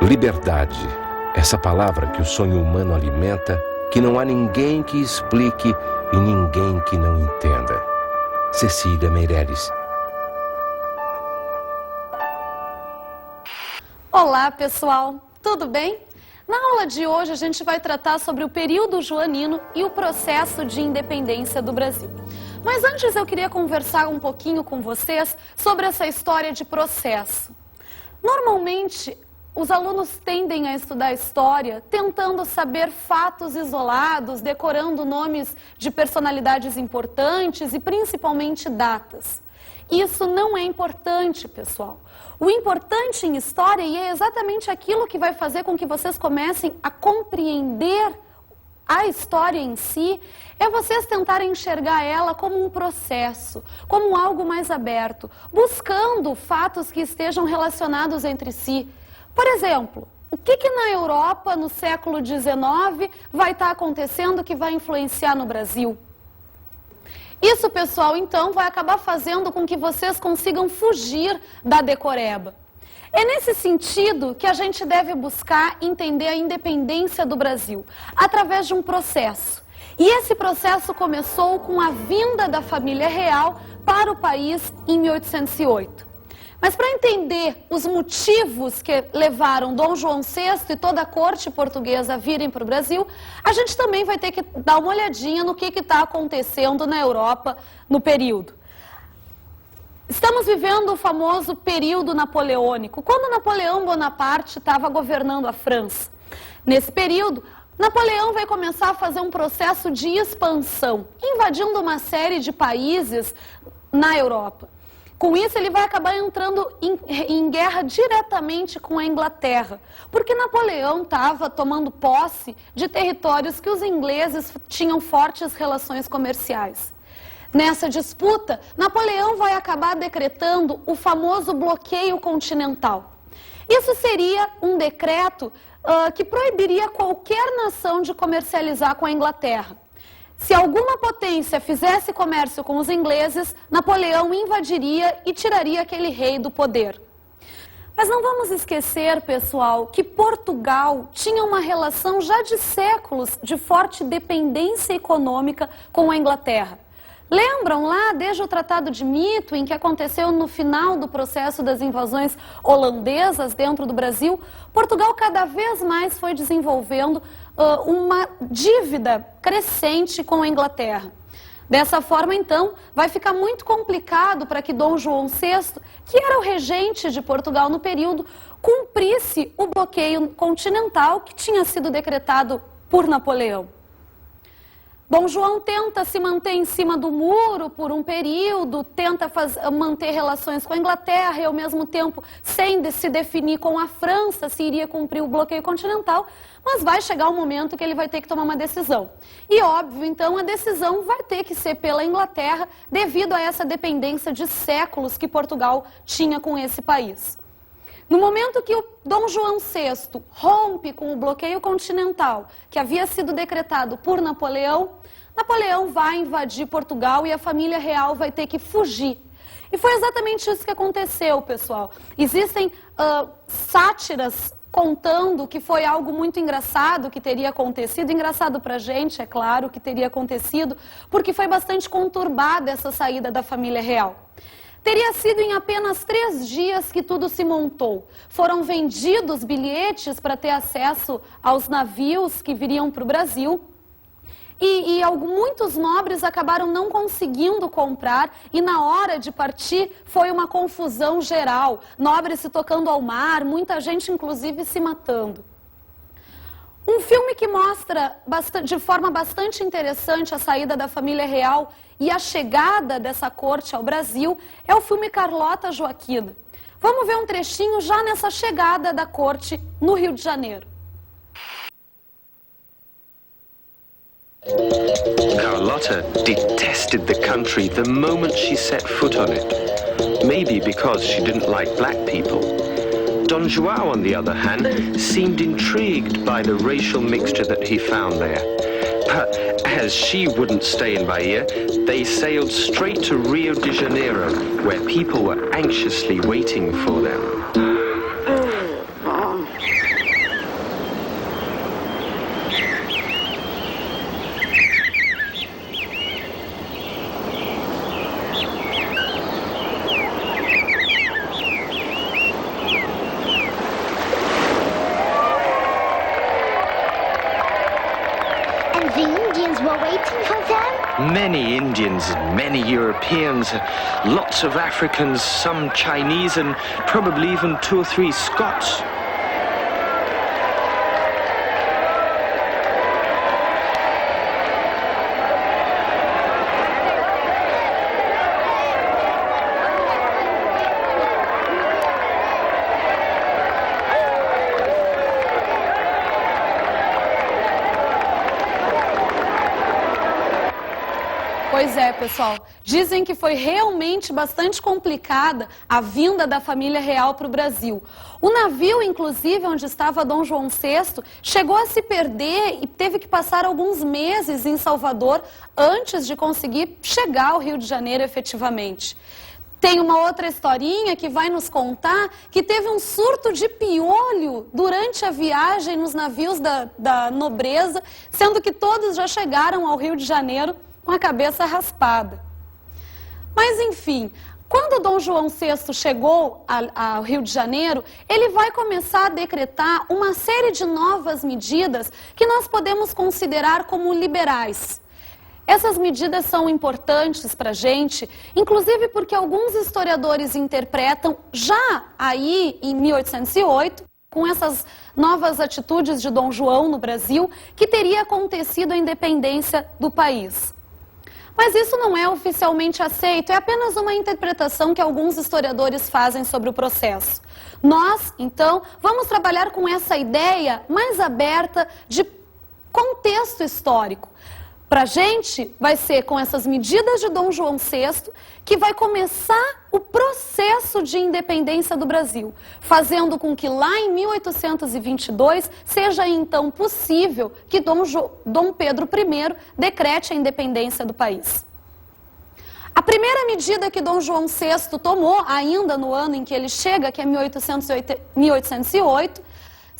Liberdade, essa palavra que o sonho humano alimenta, que não há ninguém que explique e ninguém que não entenda. Cecília Meirelles. Olá, pessoal, tudo bem? Na aula de hoje a gente vai tratar sobre o período joanino e o processo de independência do Brasil. Mas antes eu queria conversar um pouquinho com vocês sobre essa história de processo. Normalmente, os alunos tendem a estudar história tentando saber fatos isolados, decorando nomes de personalidades importantes e principalmente datas. Isso não é importante, pessoal. O importante em história, e é exatamente aquilo que vai fazer com que vocês comecem a compreender a história em si, é vocês tentarem enxergar ela como um processo, como algo mais aberto, buscando fatos que estejam relacionados entre si. Por exemplo, o que na Europa, no século XIX, vai estar acontecendo que vai influenciar no Brasil? Isso, pessoal, então, vai acabar fazendo com que vocês consigam fugir da decoreba. É nesse sentido que a gente deve buscar entender a independência do Brasil, através de um processo. E esse processo começou com a vinda da família real para o país em 1808. Mas para entender os motivos que levaram Dom João VI e toda a corte portuguesa a virem para o Brasil, a gente também vai ter que dar uma olhadinha no que está acontecendo na Europa no período. Estamos vivendo o famoso período napoleônico, quando Napoleão Bonaparte estava governando a França. Nesse período, Napoleão vai começar a fazer um processo de expansão, invadindo uma série de países na Europa. Com isso, ele vai acabar entrando em guerra diretamente com a Inglaterra, porque Napoleão estava tomando posse de territórios que os ingleses tinham fortes relações comerciais. Nessa disputa, Napoleão vai acabar decretando o famoso bloqueio continental. Isso seria um decreto que proibiria qualquer nação de comercializar com a Inglaterra. Se alguma potência fizesse comércio com os ingleses, Napoleão invadiria e tiraria aquele rei do poder. Mas não vamos esquecer, pessoal, que Portugal tinha uma relação já de séculos de forte dependência econômica com a Inglaterra. Lembram lá, desde o Tratado de Mito, que aconteceu no final do processo das invasões holandesas dentro do Brasil, Portugal cada vez mais foi desenvolvendo uma dívida crescente com a Inglaterra. Dessa forma, então, vai ficar muito complicado para que Dom João VI, que era o regente de Portugal no período, cumprisse o bloqueio continental que tinha sido decretado por Napoleão. Dom João tenta se manter em cima do muro por um período, tenta manter relações com a Inglaterra e, ao mesmo tempo, sem se definir com a França se iria cumprir o bloqueio continental, mas vai chegar um momento que ele vai ter que tomar uma decisão. E, óbvio, então, a decisão vai ter que ser pela Inglaterra devido a essa dependência de séculos que Portugal tinha com esse país. No momento que o Dom João VI rompe com o bloqueio continental, que havia sido decretado por Napoleão, Napoleão vai invadir Portugal e a família real vai ter que fugir. E foi exatamente isso que aconteceu, pessoal. Existem sátiras contando que foi algo muito engraçado que teria acontecido, engraçado pra gente, é claro, que teria acontecido, porque foi bastante conturbada essa saída da família real. Teria sido em apenas 3 dias que tudo se montou. Foram vendidos bilhetes para ter acesso aos navios que viriam para o Brasil. E muitos nobres acabaram não conseguindo comprar e na hora de partir foi uma confusão geral. Nobres se tocando ao mar, muita gente inclusive se matando. Um filme que mostra de forma bastante interessante a saída da família real e a chegada dessa corte ao Brasil é o filme Carlota Joaquina. Vamos ver um trechinho já nessa chegada da corte no Rio de Janeiro. Carlota detested the country the moment she set foot on it. Maybe because she didn't like black people. Don João, on the other hand, seemed intrigued by the racial mixture that he found there. But as she wouldn't stay in Bahia, they sailed straight to Rio de Janeiro, where people were anxiously waiting for them. Many Indians and many Europeans, lots of Africans, some Chinese, and probably even 2 or 3 Scots. Pois é, pessoal. Dizem que foi realmente bastante complicada a vinda da família real para o Brasil. O navio, inclusive, onde estava Dom João VI, chegou a se perder e teve que passar alguns meses em Salvador antes de conseguir chegar ao Rio de Janeiro efetivamente. Tem uma outra historinha que vai nos contar que teve um surto de piolho durante a viagem nos navios da nobreza, sendo que todos já chegaram ao Rio de Janeiro com a cabeça raspada. Mas enfim, quando Dom João VI chegou ao Rio de Janeiro, ele vai começar a decretar uma série de novas medidas que nós podemos considerar como liberais. Essas medidas são importantes para a gente, inclusive porque alguns historiadores interpretam já aí em 1808, com essas novas atitudes de Dom João no Brasil, que teria acontecido a independência do país. Mas isso não é oficialmente aceito, é apenas uma interpretação que alguns historiadores fazem sobre o processo. Nós, então, vamos trabalhar com essa ideia mais aberta de contexto histórico. Para a gente, vai ser com essas medidas de Dom João VI que vai começar o processo de independência do Brasil, fazendo com que lá em 1822 seja então possível que Dom Pedro I decrete a independência do país. A primeira medida que Dom João VI tomou, ainda no ano em que ele chega, que é 1808,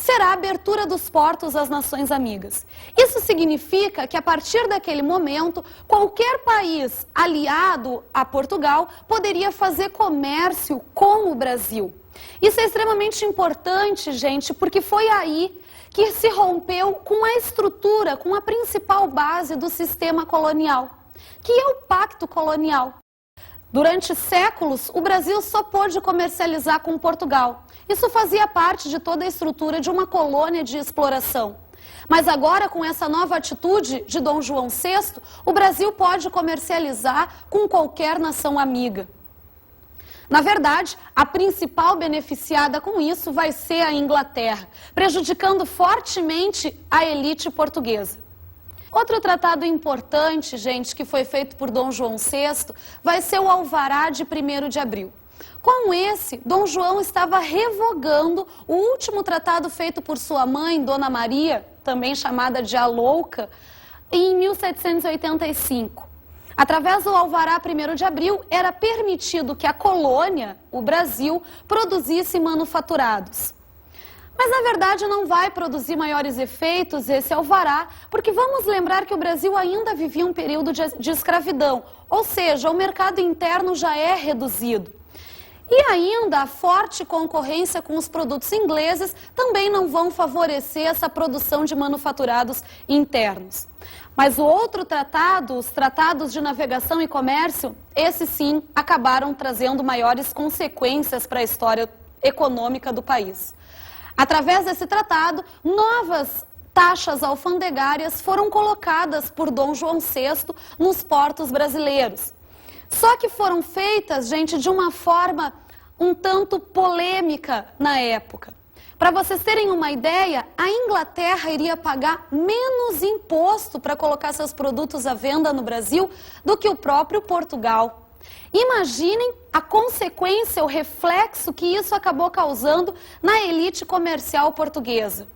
será a abertura dos portos às nações amigas. Isso significa que, a partir daquele momento, qualquer país aliado a Portugal poderia fazer comércio com o Brasil. Isso é extremamente importante, gente, porque foi aí que se rompeu com a estrutura, com a principal base do sistema colonial, que é o Pacto Colonial. Durante séculos, o Brasil só pôde comercializar com Portugal. Isso fazia parte de toda a estrutura de uma colônia de exploração. Mas agora, com essa nova atitude de Dom João VI, o Brasil pode comercializar com qualquer nação amiga. Na verdade, a principal beneficiada com isso vai ser a Inglaterra, prejudicando fortemente a elite portuguesa. Outro tratado importante, gente, que foi feito por Dom João VI, vai ser o Alvará de 1º de abril. Com esse, Dom João estava revogando o último tratado feito por sua mãe, Dona Maria, também chamada de a Louca, em 1785. Através do Alvará 1º de abril, era permitido que a colônia, o Brasil, produzisse manufaturados. Mas, na verdade, não vai produzir maiores efeitos esse alvará, porque vamos lembrar que o Brasil ainda vivia um período de escravidão, ou seja, o mercado interno já é reduzido. E ainda a forte concorrência com os produtos ingleses também não vão favorecer essa produção de manufaturados internos. Mas o outro tratado, os tratados de navegação e comércio, esses sim acabaram trazendo maiores consequências para a história econômica do país. Através desse tratado, novas taxas alfandegárias foram colocadas por Dom João VI nos portos brasileiros. Só que foram feitas, gente, de uma forma um tanto polêmica na época. Para vocês terem uma ideia, a Inglaterra iria pagar menos imposto para colocar seus produtos à venda no Brasil do que o próprio Portugal. Imaginem a consequência, o reflexo que isso acabou causando na elite comercial portuguesa.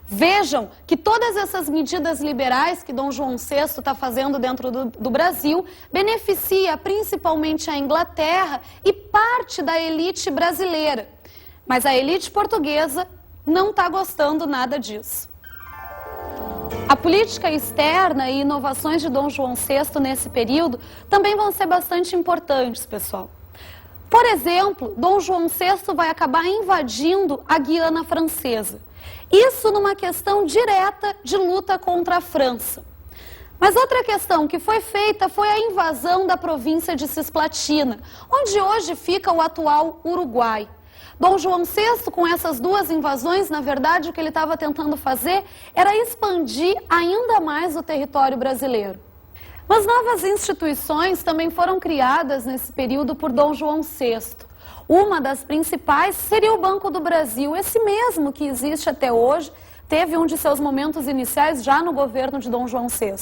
Vejam que todas essas medidas liberais que Dom João VI está fazendo dentro do Brasil beneficia principalmente a Inglaterra e parte da elite brasileira. Mas a elite portuguesa não está gostando nada disso. A política externa e inovações de Dom João VI nesse período também vão ser bastante importantes, pessoal. Por exemplo, Dom João VI vai acabar invadindo a Guiana Francesa. Isso numa questão direta de luta contra a França. Mas outra questão que foi feita foi a invasão da província de Cisplatina, onde hoje fica o atual Uruguai. Dom João VI, com essas duas invasões, na verdade, o que ele estava tentando fazer era expandir ainda mais o território brasileiro. Mas novas instituições também foram criadas nesse período por Dom João VI. Uma das principais seria o Banco do Brasil, esse mesmo que existe até hoje, teve um de seus momentos iniciais já no governo de Dom João VI.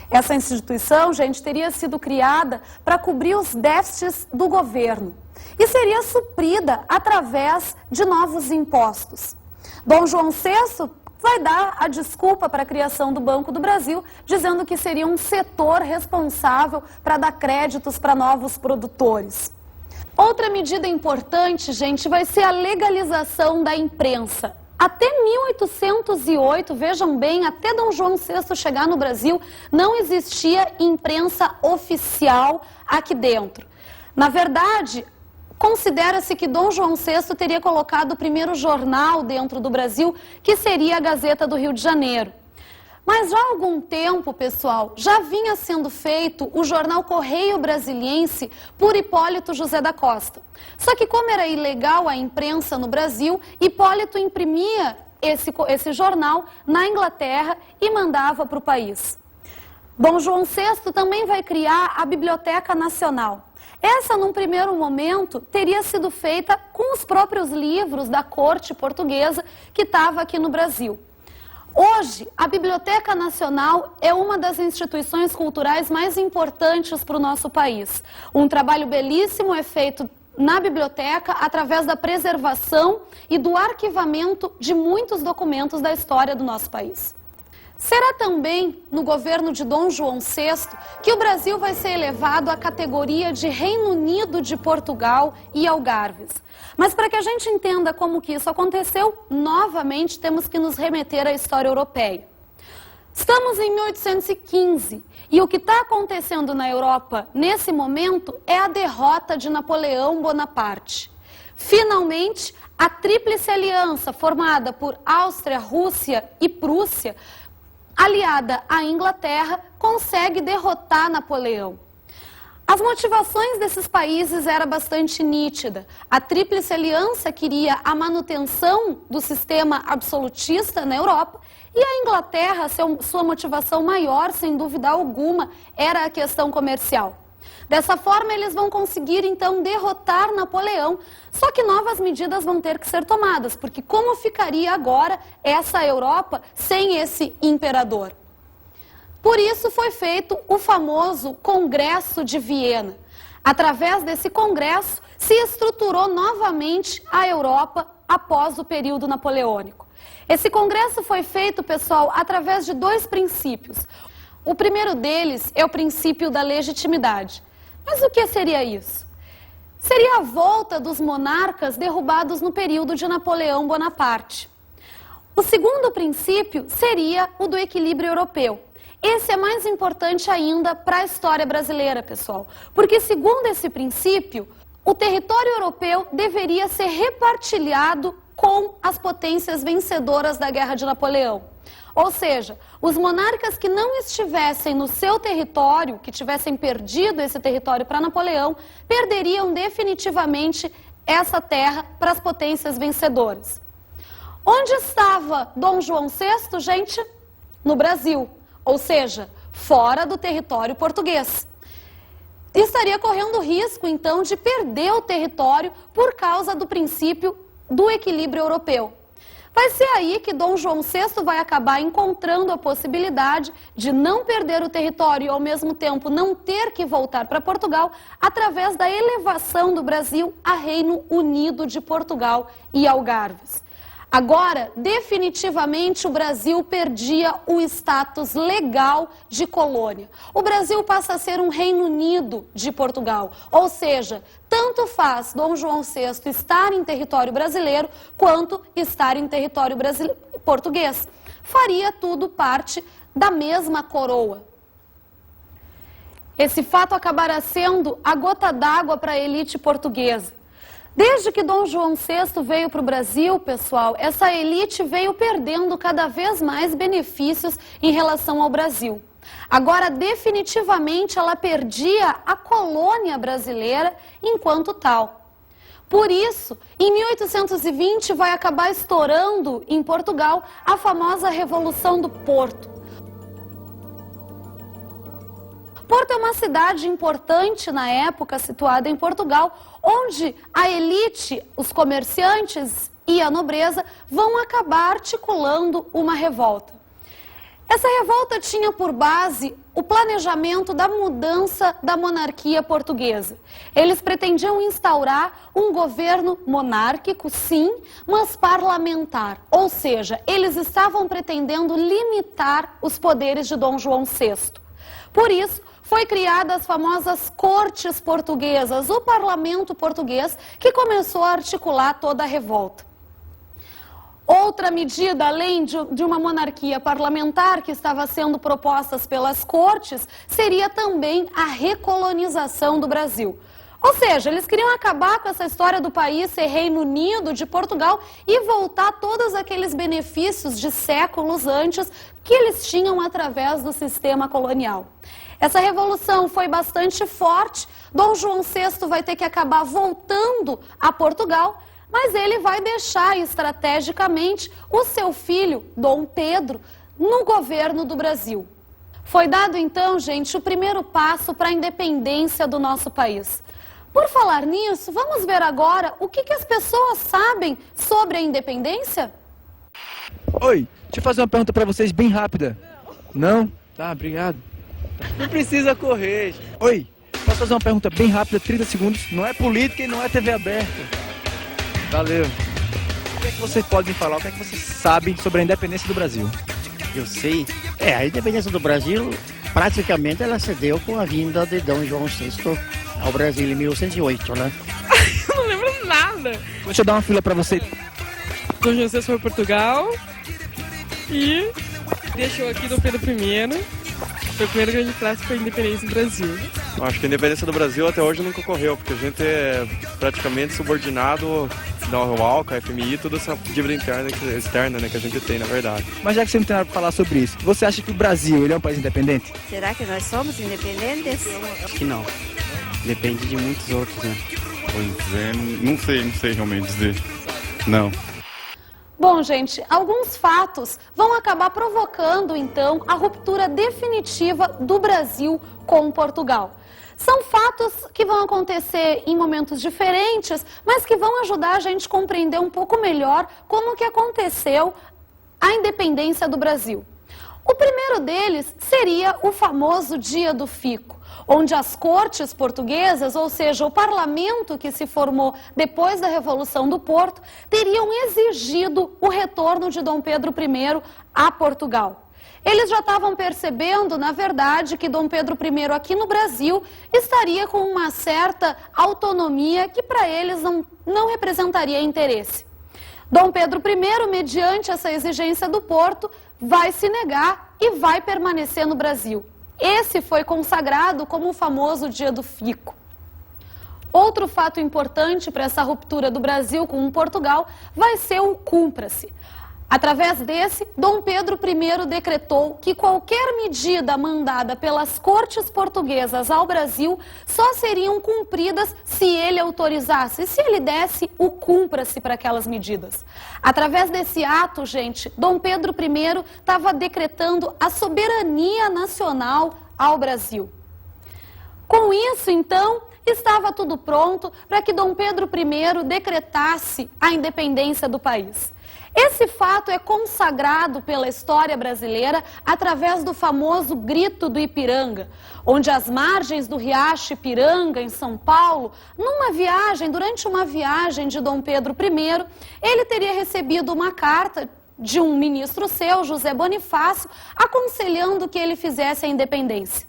Essa instituição, gente, teria sido criada para cobrir os déficits do governo e seria suprida através de novos impostos. Dom João VI vai dar a desculpa para a criação do Banco do Brasil, dizendo que seria um setor responsável para dar créditos para novos produtores. Outra medida importante, gente, vai ser a legalização da imprensa. Até 1808, vejam bem, até Dom João VI chegar no Brasil, não existia imprensa oficial aqui dentro. Na verdade, considera-se que Dom João VI teria colocado o primeiro jornal dentro do Brasil, que seria a Gazeta do Rio de Janeiro. Mas já há algum tempo, pessoal, já vinha sendo feito o jornal Correio Brasiliense por Hipólito José da Costa. Só que como era ilegal a imprensa no Brasil, Hipólito imprimia esse jornal na Inglaterra e mandava para o país. Dom João VI também vai criar a Biblioteca Nacional. Essa, num primeiro momento, teria sido feita com os próprios livros da corte portuguesa que estava aqui no Brasil. Hoje, a Biblioteca Nacional é uma das instituições culturais mais importantes para o nosso país. Um trabalho belíssimo é feito na biblioteca através da preservação e do arquivamento de muitos documentos da história do nosso país. Será também no governo de Dom João VI que o Brasil vai ser elevado à categoria de Reino Unido de Portugal e Algarves. Mas para que a gente entenda como que isso aconteceu, novamente temos que nos remeter à história europeia. Estamos em 1815 e o que está acontecendo na Europa nesse momento é a derrota de Napoleão Bonaparte. Finalmente, a Tríplice Aliança, formada por Áustria, Rússia e Prússia, aliada à Inglaterra, consegue derrotar Napoleão. As motivações desses países eram bastante nítidas. A Tríplice Aliança queria a manutenção do sistema absolutista na Europa e a Inglaterra, sua motivação maior, sem dúvida alguma, era a questão comercial. Dessa forma, eles vão conseguir, então, derrotar Napoleão, só que novas medidas vão ter que ser tomadas, porque como ficaria agora essa Europa sem esse imperador? Por isso foi feito o famoso Congresso de Viena. Através desse congresso, se estruturou novamente a Europa após o período napoleônico. Esse congresso foi feito, pessoal, através de dois princípios. O primeiro deles é o princípio da legitimidade. Mas o que seria isso? Seria a volta dos monarcas derrubados no período de Napoleão Bonaparte. O segundo princípio seria o do equilíbrio europeu. Esse é mais importante ainda para a história brasileira, pessoal, porque segundo esse princípio, o território europeu deveria ser repartilhado com as potências vencedoras da Guerra de Napoleão. Ou seja, os monarcas que não estivessem no seu território, que tivessem perdido esse território para Napoleão, perderiam definitivamente essa terra para as potências vencedoras. Onde estava Dom João VI, gente? No Brasil. Ou seja, fora do território português. Estaria correndo risco, então, de perder o território por causa do princípio do equilíbrio europeu. Vai ser aí que Dom João VI vai acabar encontrando a possibilidade de não perder o território e, ao mesmo tempo, não ter que voltar para Portugal através da elevação do Brasil a Reino Unido de Portugal e Algarves. Agora, definitivamente, o Brasil perdia o status legal de colônia. O Brasil passa a ser um Reino Unido de Portugal. Ou seja, tanto faz Dom João VI estar em território brasileiro, quanto estar em território português. Faria tudo parte da mesma coroa. Esse fato acabará sendo a gota d'água para a elite portuguesa. Desde que Dom João VI veio para o Brasil, pessoal, essa elite veio perdendo cada vez mais benefícios em relação ao Brasil. Agora, definitivamente, ela perdia a colônia brasileira enquanto tal. Por isso, em 1820 vai acabar estourando em Portugal a famosa Revolução do Porto. Porto é uma cidade importante na época, situada em Portugal, onde a elite, os comerciantes e a nobreza vão acabar articulando uma revolta. Essa revolta tinha por base o planejamento da mudança da monarquia portuguesa. Eles pretendiam instaurar um governo monárquico, sim, mas parlamentar. Ou seja, eles estavam pretendendo limitar os poderes de Dom João VI. Por isso, foi criada as famosas Cortes Portuguesas, o parlamento português, que começou a articular toda a revolta. Outra medida, além de uma monarquia parlamentar que estava sendo proposta pelas cortes, seria também a recolonização do Brasil. Ou seja, eles queriam acabar com essa história do país ser Reino Unido de Portugal e voltar todos aqueles benefícios de séculos antes que eles tinham através do sistema colonial. Essa revolução foi bastante forte, Dom João VI vai ter que acabar voltando a Portugal, mas ele vai deixar estrategicamente o seu filho, Dom Pedro, no governo do Brasil. Foi dado então, gente, o primeiro passo para a independência do nosso país. Por falar nisso, vamos ver agora o que as pessoas sabem sobre a independência? Oi, deixa eu fazer uma pergunta para vocês bem rápida. Não? Tá, obrigado. Não precisa correr. Oi, posso fazer uma pergunta bem rápida, 30 segundos? Não é política e não é TV aberta. Valeu. O que é que vocês podem falar? O que é que vocês sabem sobre a independência do Brasil? Eu sei. A independência do Brasil, praticamente, ela se deu com a vinda de Dom João VI ao Brasil em 1808, né? Eu não lembro nada. Deixa eu dar uma fila pra você. Dom João VI foi para Portugal e deixou aqui Dom Pedro I. Foi o primeiro grande clássico para a independência do Brasil. Eu acho que a independência do Brasil até hoje nunca ocorreu, porque a gente é praticamente subordinado ao ALCA, FMI, toda essa dívida interna e externa, né, que a gente tem, na verdade. Mas já que você não tem nada pra falar sobre isso, você acha que o Brasil ele é um país independente? Será que nós somos independentes? Acho que não. Depende de muitos outros, né? Pois é, não sei realmente dizer. Não. Bom, gente, alguns fatos vão acabar provocando, então, a ruptura definitiva do Brasil com Portugal. São fatos que vão acontecer em momentos diferentes, mas que vão ajudar a gente a compreender um pouco melhor como que aconteceu a independência do Brasil. O primeiro deles seria o famoso Dia do Fico, onde as cortes portuguesas, ou seja, o parlamento que se formou depois da Revolução do Porto, teriam exigido o retorno de Dom Pedro I a Portugal. Eles já estavam percebendo, na verdade, que Dom Pedro I aqui no Brasil estaria com uma certa autonomia que para eles não representaria interesse. Dom Pedro I, mediante essa exigência do Porto, vai se negar e vai permanecer no Brasil. Esse foi consagrado como o famoso Dia do Fico. Outro fato importante para essa ruptura do Brasil com Portugal vai ser o Cumpra-se. Através desse, Dom Pedro I decretou que qualquer medida mandada pelas cortes portuguesas ao Brasil só seriam cumpridas se ele autorizasse, se ele desse o cumpra-se para aquelas medidas. Através desse ato, gente, Dom Pedro I estava decretando a soberania nacional ao Brasil. Com isso, então, estava tudo pronto para que Dom Pedro I decretasse a independência do país. Esse fato é consagrado pela história brasileira através do famoso Grito do Ipiranga, onde às margens do riacho Ipiranga, em São Paulo, durante uma viagem de Dom Pedro I, ele teria recebido uma carta de um ministro seu, José Bonifácio, aconselhando que ele fizesse a independência.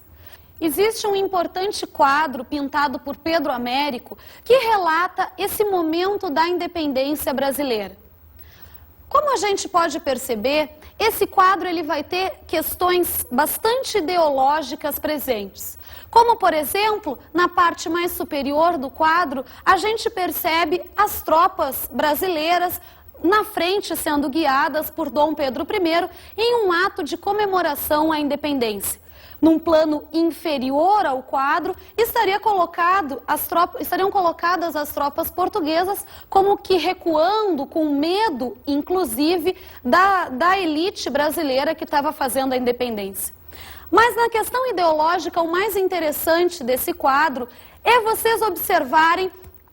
Existe um importante quadro pintado por Pedro Américo que relata esse momento da independência brasileira. Como a gente pode perceber, esse quadro ele vai ter questões bastante ideológicas presentes. Como, por exemplo, na parte mais superior do quadro, a gente percebe as tropas brasileiras na frente sendo guiadas por Dom Pedro I em um ato de comemoração à independência. Num plano inferior ao quadro, estariam colocadas as tropas portuguesas como que recuando, com medo, inclusive, da elite brasileira que estava fazendo a independência. Mas na questão ideológica, o mais interessante desse quadro é vocês observarem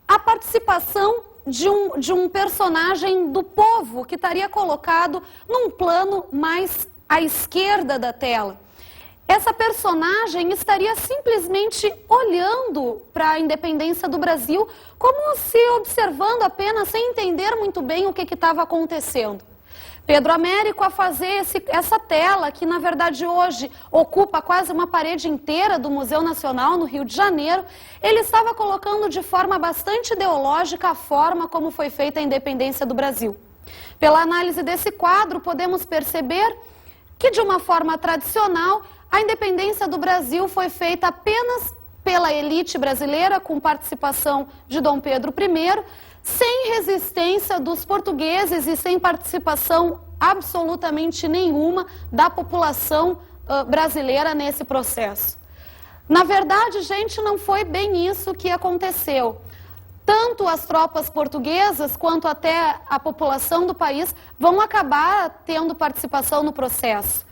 a participação de um personagem do povo que estaria colocado num plano mais à esquerda da tela. Essa personagem estaria simplesmente olhando para a independência do Brasil, como se observando apenas, sem entender muito bem o que estava acontecendo. Pedro Américo, a fazer essa tela, que na verdade hoje ocupa quase uma parede inteira do Museu Nacional no Rio de Janeiro, ele estava colocando de forma bastante ideológica a forma como foi feita a independência do Brasil. Pela análise desse quadro, podemos perceber que, de uma forma tradicional, a independência do Brasil foi feita apenas pela elite brasileira, com participação de Dom Pedro I, sem resistência dos portugueses e sem participação absolutamente nenhuma da população brasileira nesse processo. Na verdade, gente, não foi bem isso que aconteceu. Tanto as tropas portuguesas quanto até a população do país vão acabar tendo participação no processo.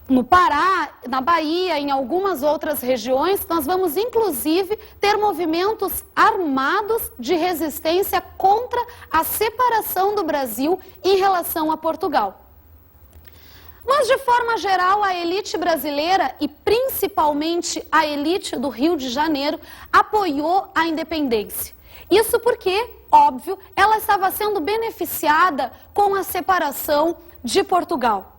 No Pará, na Bahia, em algumas outras regiões, nós vamos inclusive ter movimentos armados de resistência contra a separação do Brasil em relação a Portugal. Mas, de forma geral, a elite brasileira e principalmente a elite do Rio de Janeiro apoiou a independência. Isso porque, óbvio, ela estava sendo beneficiada com a separação de Portugal.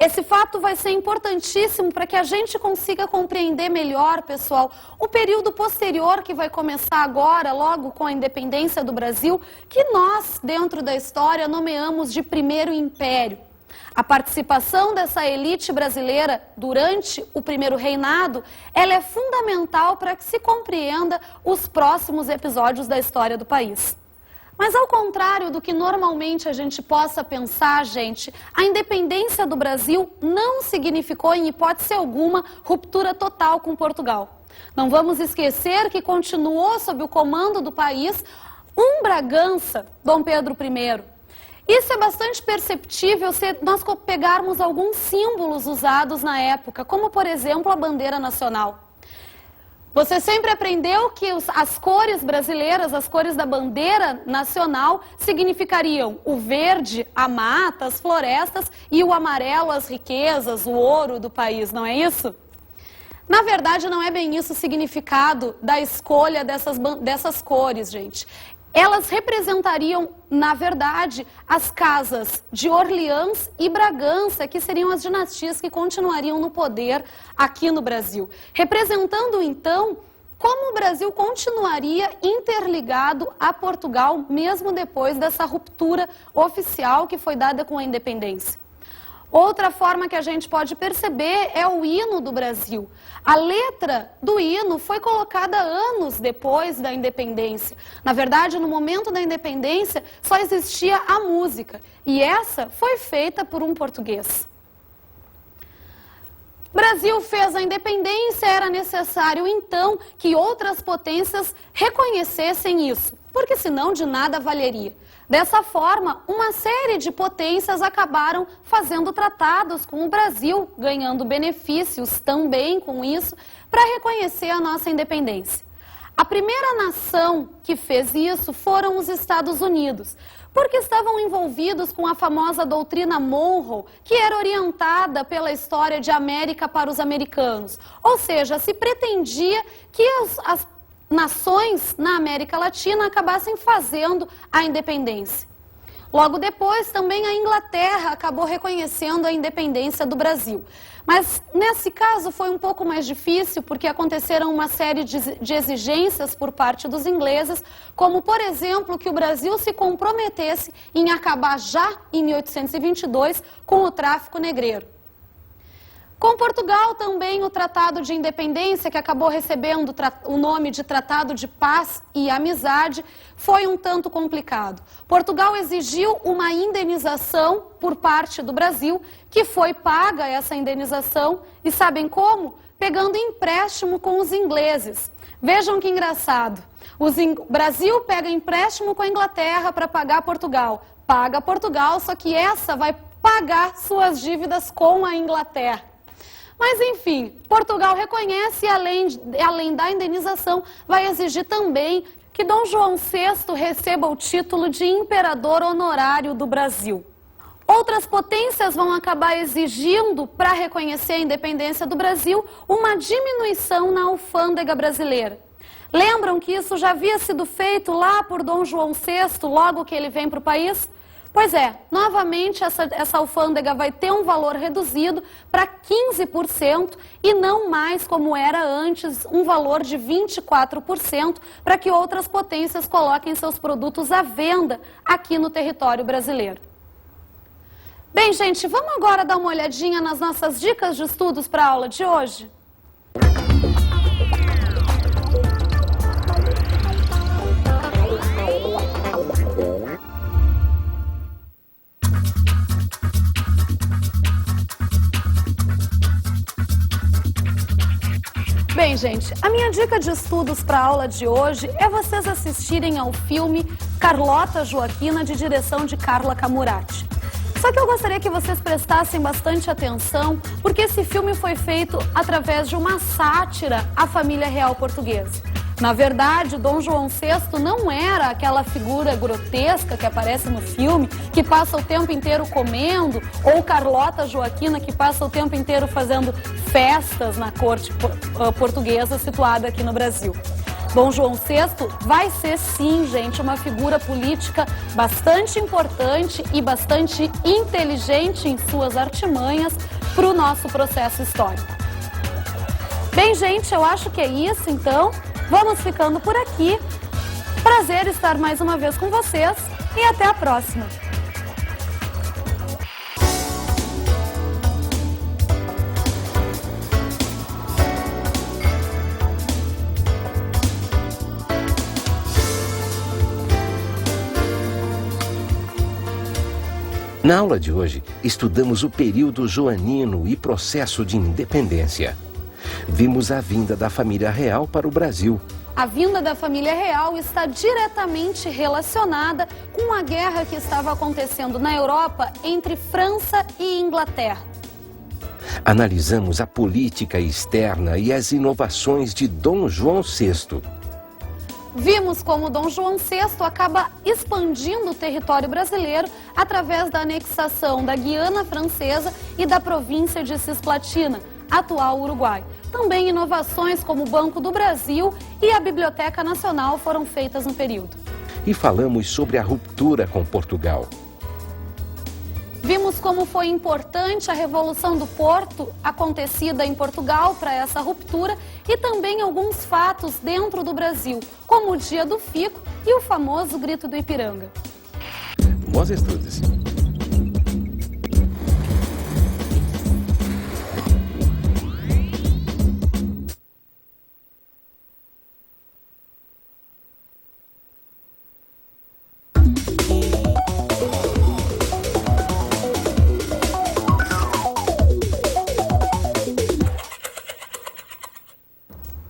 Esse fato vai ser importantíssimo para que a gente consiga compreender melhor, pessoal, o período posterior que vai começar agora, logo com a independência do Brasil, que nós, dentro da história, nomeamos de Primeiro Império. A participação dessa elite brasileira durante o primeiro reinado, ela é fundamental para que se compreenda os próximos episódios da história do país. Mas ao contrário do que normalmente a gente possa pensar, gente, a independência do Brasil não significou em hipótese alguma ruptura total com Portugal. Não vamos esquecer que continuou sob o comando do país um Bragança, Dom Pedro I. Isso é bastante perceptível se nós pegarmos alguns símbolos usados na época, como por exemplo a bandeira nacional. Você sempre aprendeu que as cores brasileiras, as cores da bandeira nacional, significariam o verde, a mata, as florestas, e o amarelo, as riquezas, o ouro do país, não é isso? Na verdade, não é bem isso o significado da escolha dessas cores, gente. Elas representariam, na verdade, as casas de Orleans e Bragança, que seriam as dinastias que continuariam no poder aqui no Brasil. Representando, então, como o Brasil continuaria interligado a Portugal, mesmo depois dessa ruptura oficial que foi dada com a independência. Outra forma que a gente pode perceber é o hino do Brasil. A letra do hino foi colocada anos depois da independência. Na verdade, no momento da independência, só existia a música. E essa foi feita por um português. O Brasil fez a independência, era necessário então que outras potências reconhecessem isso, porque senão de nada valeria. Dessa forma, uma série de potências acabaram fazendo tratados com o Brasil, ganhando benefícios também com isso, para reconhecer a nossa independência. A primeira nação que fez isso foram os Estados Unidos, porque estavam envolvidos com a famosa doutrina Monroe, que era orientada pela história de América para os americanos. Ou seja, se pretendia que as nações na América Latina acabassem fazendo a independência. Logo depois, também a Inglaterra acabou reconhecendo a independência do Brasil. Mas, nesse caso, foi um pouco mais difícil, porque aconteceram uma série de exigências por parte dos ingleses, como, por exemplo, que o Brasil se comprometesse em acabar já em 1822 com o tráfico negreiro. Com Portugal também o Tratado de Independência, que acabou recebendo o nome de Tratado de Paz e Amizade, foi um tanto complicado. Portugal exigiu uma indenização por parte do Brasil, que foi paga essa indenização, e sabem como? Pegando empréstimo com os ingleses. Vejam que engraçado. O Brasil pega empréstimo com a Inglaterra para pagar Portugal. Paga Portugal, só que essa vai pagar suas dívidas com a Inglaterra. Mas, enfim, Portugal reconhece e, além da indenização, vai exigir também que Dom João VI receba o título de imperador honorário do Brasil. Outras potências vão acabar exigindo, para reconhecer a independência do Brasil, uma diminuição na alfândega brasileira. Lembram que isso já havia sido feito lá por Dom João VI, logo que ele vem para o país? Pois é, novamente essa alfândega vai ter um valor reduzido para 15% e não mais como era antes, um valor de 24%, para que outras potências coloquem seus produtos à venda aqui no território brasileiro. Bem, gente, vamos agora dar uma olhadinha nas nossas dicas de estudos para a aula de hoje? Bem, gente, a minha dica de estudos para a aula de hoje é vocês assistirem ao filme Carlota Joaquina, de direção de Carla Camurati. Só que eu gostaria que vocês prestassem bastante atenção, porque esse filme foi feito através de uma sátira à família real portuguesa. Na verdade, Dom João VI não era aquela figura grotesca que aparece no filme, que passa o tempo inteiro comendo, ou Carlota Joaquina, que passa o tempo inteiro fazendo festas na corte portuguesa situada aqui no Brasil. Dom João VI vai ser, sim, gente, uma figura política bastante importante e bastante inteligente em suas artimanhas para o nosso processo histórico. Bem, gente, eu acho que é isso, então. Vamos ficando por aqui. Prazer estar mais uma vez com vocês e até a próxima. Na aula de hoje, estudamos o período joanino e processo de independência. Vimos a vinda da família real para o Brasil. A vinda da família real está diretamente relacionada com a guerra que estava acontecendo na Europa entre França e Inglaterra. Analisamos a política externa e as inovações de Dom João VI. Vimos como Dom João VI acaba expandindo o território brasileiro através da anexação da Guiana Francesa e da província de Cisplatina, atual Uruguai. Também inovações como o Banco do Brasil e a Biblioteca Nacional foram feitas no período. E falamos sobre a ruptura com Portugal. Vimos como foi importante a Revolução do Porto, acontecida em Portugal, para essa ruptura, e também alguns fatos dentro do Brasil, como o Dia do Fico e o famoso Grito do Ipiranga. Bons estudos!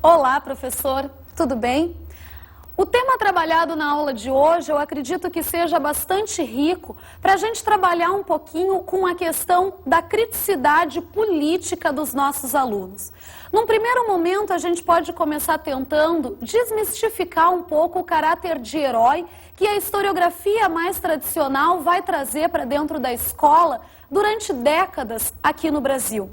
Olá, professor, tudo bem? O tema trabalhado na aula de hoje eu acredito que seja bastante rico para a gente trabalhar um pouquinho com a questão da criticidade política dos nossos alunos. Num primeiro momento, a gente pode começar tentando desmistificar um pouco o caráter de herói que a historiografia mais tradicional vai trazer para dentro da escola durante décadas aqui no Brasil.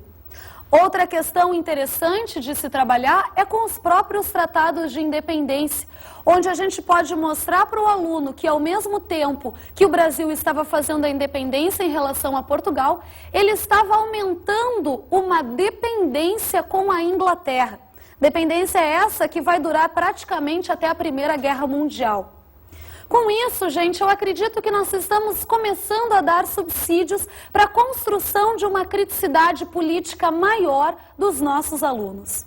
Outra questão interessante de se trabalhar é com os próprios tratados de independência, onde a gente pode mostrar para o aluno que, ao mesmo tempo que o Brasil estava fazendo a independência em relação a Portugal, ele estava aumentando uma dependência com a Inglaterra. Dependência essa que vai durar praticamente até a Primeira Guerra Mundial. Com isso, gente, eu acredito que nós estamos começando a dar subsídios para a construção de uma criticidade política maior dos nossos alunos.